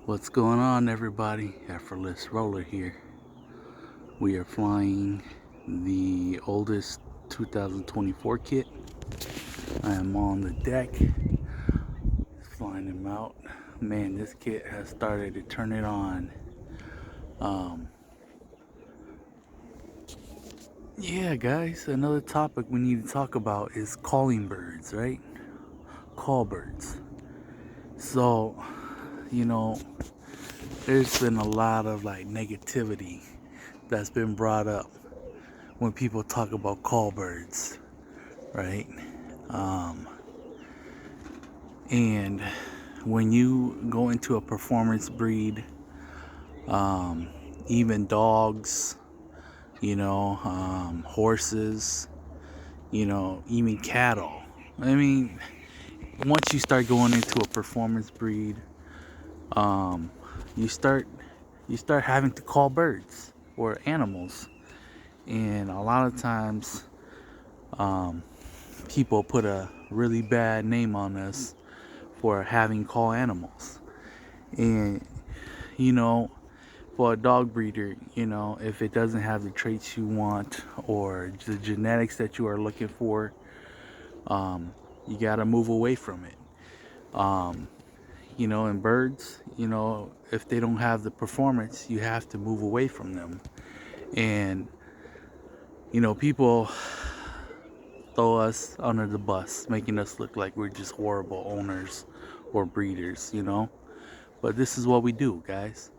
What's going on, everybody? F4LESS Roller here. We are flying the oldest 2024 kit. I am on the deck, flying him out. Man, this kit has started to turn it on. Um, yeah, guys, another topic we need to talk about is calling birds, right? Call birds. So, you know, there's been a lot of like negativity that's been brought up when people talk about call birds, right? Um, and when you go into a performance breed, um, even dogs, horses, even cattle. I mean, once you start going into a performance breed, um, you start having to call birds or animals, and a lot of times, um, people put a really bad name on us for having call animals. And you know, for a dog breeder, if it doesn't have the traits you want or the genetics that you are looking for, um, you gotta move away from it. Um, in birds, if they don't have the performance, you have to move away from them. And people throw us under the bus, making us look like we're just horrible owners or breeders. But this is what we do, guys.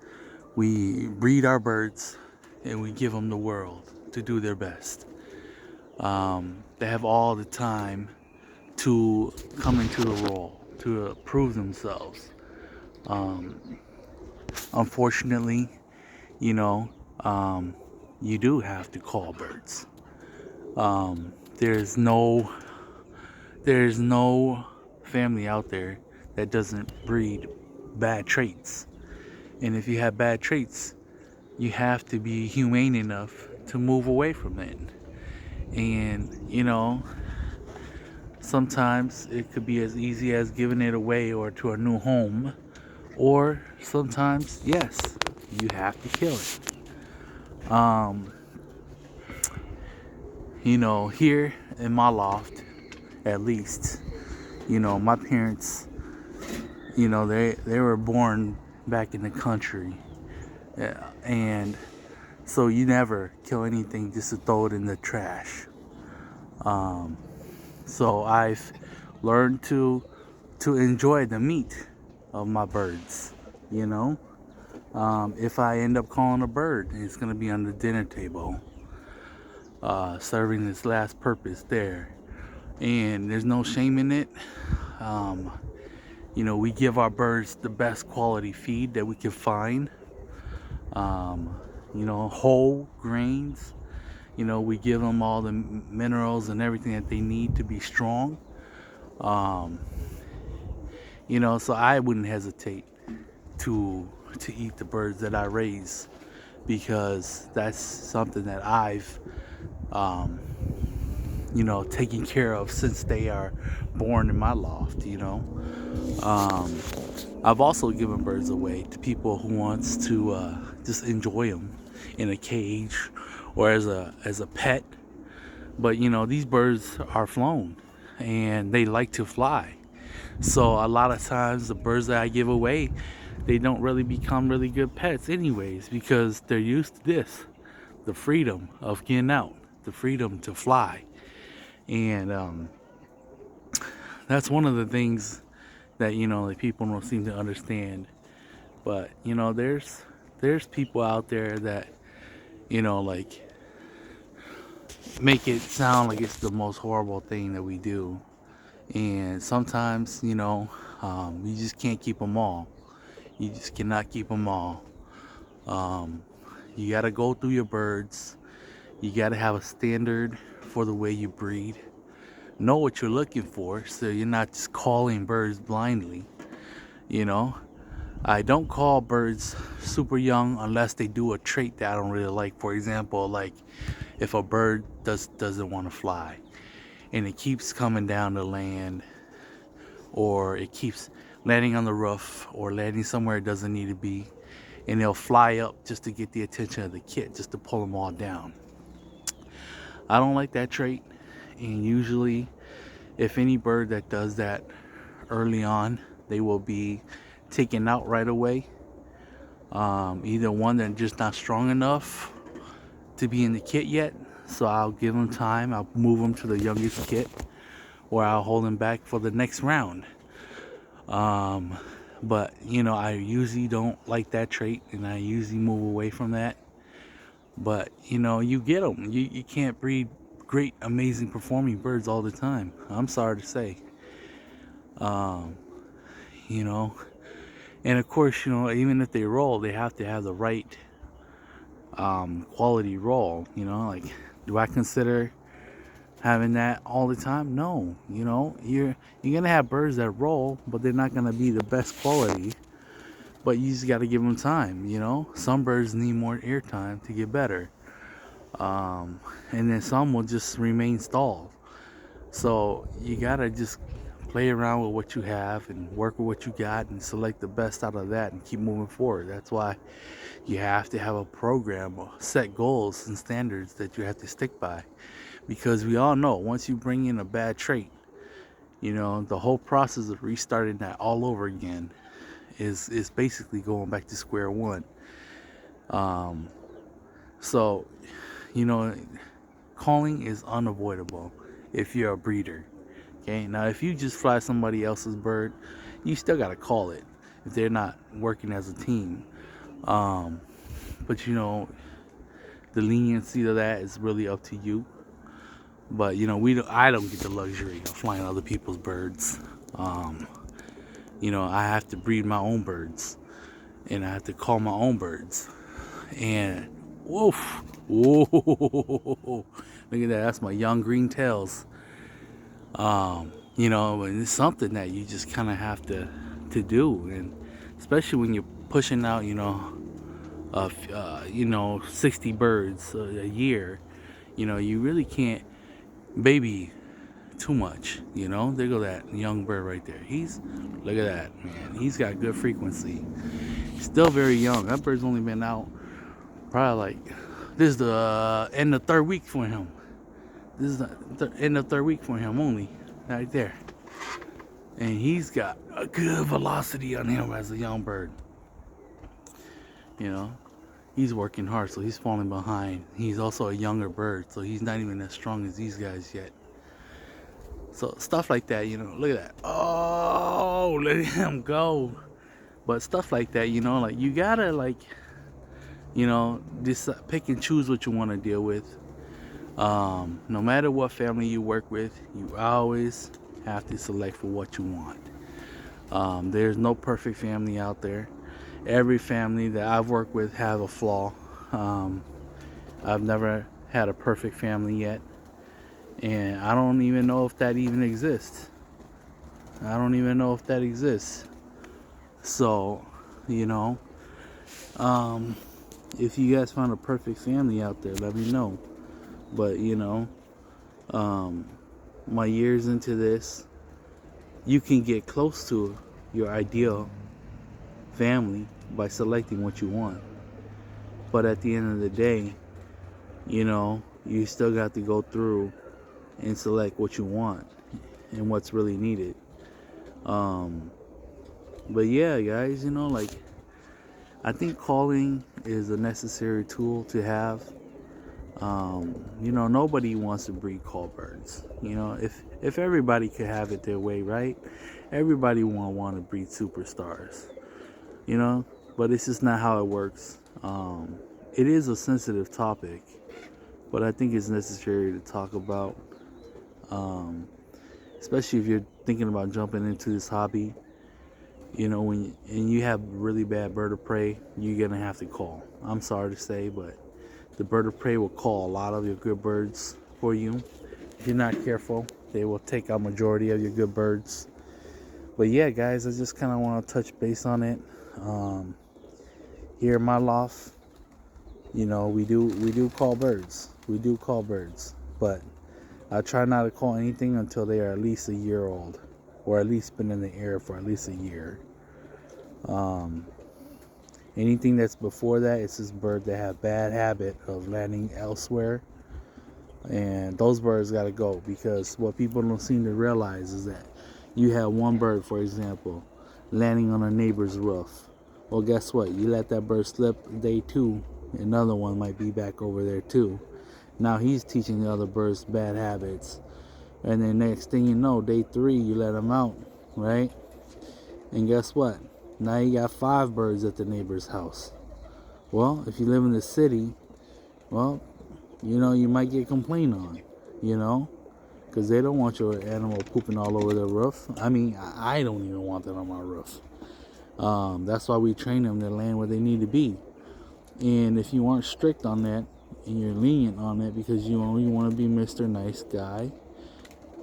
We breed our birds and we give them the world to do their best. They have all the time to come into the role, to prove themselves. Um, Unfortunately, you know, um, you do have to call birds. Um, there's no there's no family out there that doesn't breed bad traits. And if you have bad traits, you have to be humane enough to move away from it. And, sometimes it could be as easy as giving it away or to a new home. Or sometimes, yes, you have to kill it. Um, here in my loft, at least, my parents, they were born back in the country. And so you never kill anything just to throw it in the trash. Um, so I've learned to enjoy the meat of my birds. You know, if I end up calling a bird, it's gonna be on the dinner table, serving its last purpose there, and there's no shame in it. Um, we give our birds the best quality feed that we can find. Um, whole grains. We give them all the minerals and everything that they need to be strong. Um, so I wouldn't hesitate to eat the birds that I raise because that's something that I've taken care of since they are born in my loft. Um, I've also given birds away to people who wants to just enjoy them in a cage or as a pet. But these birds are flown and they like to fly. So a lot of times the birds that I give away, they don't really become really good pets anyways because they're used to this, the freedom of getting out, the freedom to fly. And that's one of the things that that people don't seem to understand. But there's people out there that like make it sound like it's the most horrible thing that we do. And sometimes you just can't keep them all. You just cannot keep them all. um, you got to go through your birds. You got to have a standard for the way you breed. Know what you're looking for so you're not just calling birds blindly. you know I don't call birds super young unless they do a trait that I don't really like. For example, like if a bird doesn't want to fly and it keeps coming down to land, or it keeps landing on the roof or landing somewhere it doesn't need to be, and they'll fly up just to get the attention of the kit, just to pull them all down. I don't like that trait, and usually if any bird that does that early on, they will be taken out right away. Either one, they're just not strong enough to be in the kit yet, so I'll give them time. I'll move them to the youngest kit, or I'll hold them back for the next round. But I usually don't like that trait, and I usually move away from that. But you get them. You can't breed great, amazing performing birds all the time. I'm sorry to say. um, you know and of course, even if they roll, they have to have the right quality roll. Like, do I consider having that all the time? No. You're gonna have birds that roll, but they're not gonna be the best quality. But you just got to give them time. Some birds need more air time to get better, and then some will just remain stalled. So you gotta just play around with what you have and work with what you got and select the best out of that and keep moving forward. That's why you have to have a program or set goals and standards that you have to stick by, because we all know once you bring in a bad trait, the whole process of restarting that all over again is basically going back to square one. um, so you know calling is unavoidable if you're a breeder. Okay, now if you just fly somebody else's bird, you still gotta call it if they're not working as a team. But the leniency of that is really up to you. But I don't get the luxury of flying other people's birds. I have to breed my own birds, and I have to call my own birds. And woof, whoa, look at that. That's my young green tails. And it's something that you just kind of have to do, and especially when you're pushing out, 60 birds a year. You really can't baby too much. There go that young bird right there. Look at that, man. He's got good frequency. Still very young. That bird's only been out probably this is the end of third week for him. This is the end of third week for him only, right there. And he's got a good velocity on him as a young bird. He's working hard, so he's falling behind. He's also a younger bird, so he's not even as strong as these guys yet. So stuff like that, look at that. Oh, let him go. But stuff like that, like you gotta just pick and choose what you want to deal with. No matter what family you work with, you always have to select for what you want. There's no perfect family out there. Every family that I've worked with have a flaw. I've never had a perfect family yet, and I don't even know if that even exists. So, if you guys found a perfect family out there, let me know. But my years into this, you can get close to your ideal family by selecting what you want. But at the end of the day, you still got to go through and select what you want and what's really needed. But yeah, guys, I think calling is a necessary tool to have. Nobody wants to breed call birds. If everybody could have it their way, right? Everybody won't want to breed superstars. But it's just not how it works. It is a sensitive topic, but I think it's necessary to talk about, especially if you're thinking about jumping into this hobby. When you have really bad bird of prey, you're gonna have to call. I'm sorry to say, but the bird of prey will call a lot of your good birds for you. If you're not careful, they will take out majority of your good birds. But yeah, guys, I just kind of want to touch base on it. Here in my loft, we do call birds. But I try not to call anything until they are at least a year old. or at least been in the air for at least a year. Anything that's before that, it's this bird that have bad habit of landing elsewhere, and those birds got to go, because what people don't seem to realize is that you have one bird, for example, landing on a neighbor's roof. Well, guess what? You let that bird slip day 2, another one might be back over there too. Now he's teaching the other birds bad habits, and then next thing you know, day 3, you let him out, right? And guess what? Now you got 5 birds at the neighbor's house. Well, if you live in the city, well, you might get complained on, because they don't want your animal pooping all over their roof. I mean, I don't even want that on my roof. That's why we train them to land where they need to be. And if you aren't strict on that, and you're lenient on it because you only want to be Mr. Nice Guy,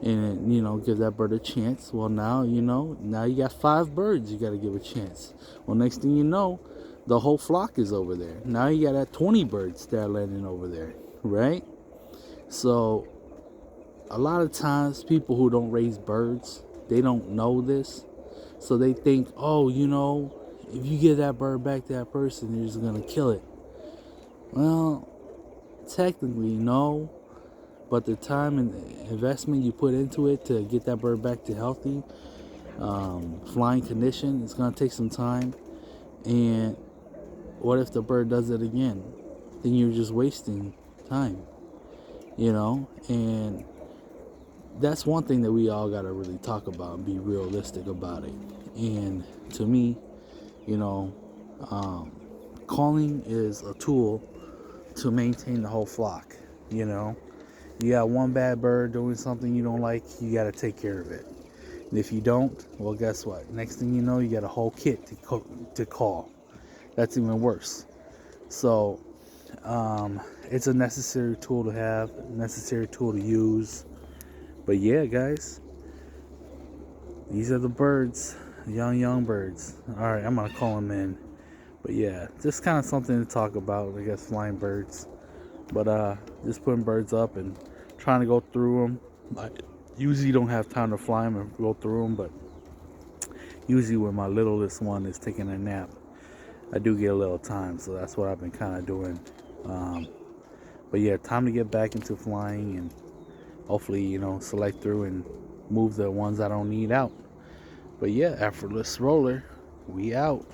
and give that bird a chance, well, now you got 5 birds you got to give a chance. Well, next thing you know, the whole flock is over there. Now you got that 20 birds that are landing over there, right? So a lot of times people who don't raise birds, they don't know this, so they think, oh, if you give that bird back to that person, you're just gonna kill it. Well, technically no, but the time and the investment you put into it to get that bird back to healthy flying condition, it's going to take some time. And what if the bird does it again? Then you're just wasting time, and that's one thing that we all got to really talk about and be realistic about it. And to me, culling is a tool to maintain the whole flock. You got one bad bird doing something you don't like, you got to take care of it. And if you don't, well, guess what? Next thing you know, you got a whole kit to call. That's even worse. So it's a necessary tool to have, necessary tool to use. But yeah, guys, these are the birds, young birds. All right, I'm gonna call them in. But yeah, just kind of something to talk about, I guess, flying birds. But just putting birds up and trying to go through them. I usually don't have time to fly them and go through them, but usually when my littlest one is taking a nap, I do get a little time, so that's what I've been kind of doing. But yeah, time to get back into flying and hopefully, select through and move the ones I don't need out. But yeah, F4LESS Roller, we out.